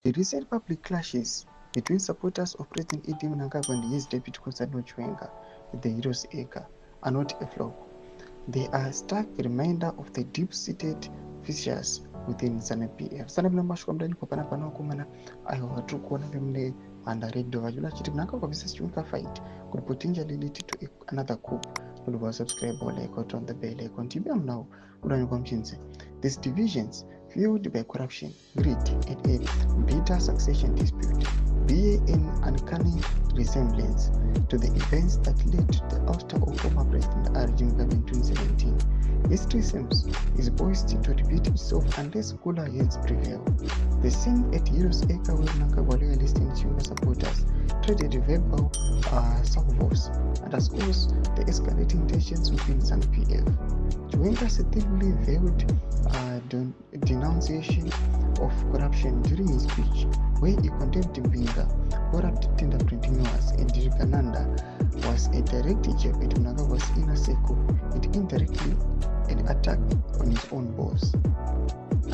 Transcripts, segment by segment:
The recent public clashes between supporters of President Idi Mnangagwa and his deputy Constantino Chiwenga at the Heroes Acre are not a flaw. They are a stark reminder of the deep-seated fissures within ZANU-PF. Sanabila mashwa mdani kwa pana kumana ayo watu kuona vimne mandaredo vajula chiti Mnangagwa vs Chiwenga fight could potentially lead to another coup. Don't subscribe or like or turn the bell icon. TBM now. These divisions fueled by corruption, greed, and a bitter succession dispute bear an uncanny resemblance to the events that led to the ouster of former President R.J. Mugabe in 2017. History seems is poised to repeat itself unless cooler heads prevail. The scene at Heroes Acre where Mnangagwa loyalists and Chiwenga supporters traded verbal salvos underscores the escalating tensions within ZANU-PF. Chiwenga seemingly veiled denunciation of corruption during his speech, where he condemned Mvinga, corrupt tenderpreneurs, and Rikananda was a direct jab at Mnangagwa's inner circle and indirectly an attack on his own boss.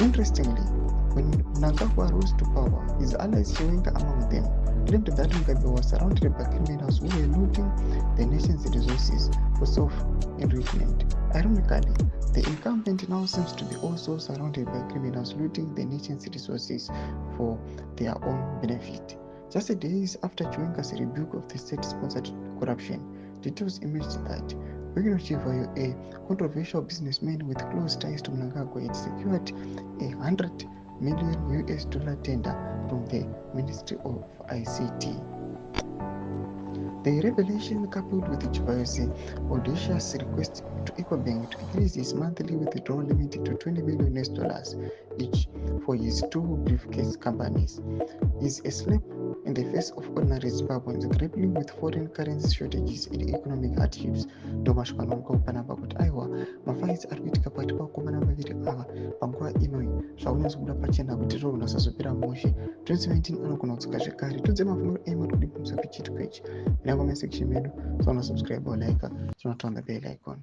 Interestingly, when Mnangagwa rose to power, his allies Chiwenga among them claimed that Mugabe was surrounded by criminals who were looting the nation's resources for self-enrichment. Ironically, the incumbent now seems to be also surrounded by criminals looting the nation's resources for their own benefit. Just days after Chiwenga's rebuke of the state-sponsored corruption, details emerged that Bugino Chivayo, a controversial businessman with close ties to Mnangagwa, had secured $100 million tender from the Ministry of ICT. The revelation, coupled with Chivayo's audacious request to EcoBank to increase his monthly withdrawal limit to $20 million each for his two briefcase companies, is a slap in the face of ordinary Zimbabweans grappling with foreign currency shortages and economic hardships. Domash Kanonga upanamba kuti aiwa mafaidzi ari kuitika pakati pakomana vaviri ava panguva inoi zvaunonzi kuda pachena kuti zviro unasazopera mushe 2017 anogona kudzoka zvekare tudze mafungiro ema kudi kumisa kuchiti kwechi inako mesection medu so una subscribe or like turn on the bell icon.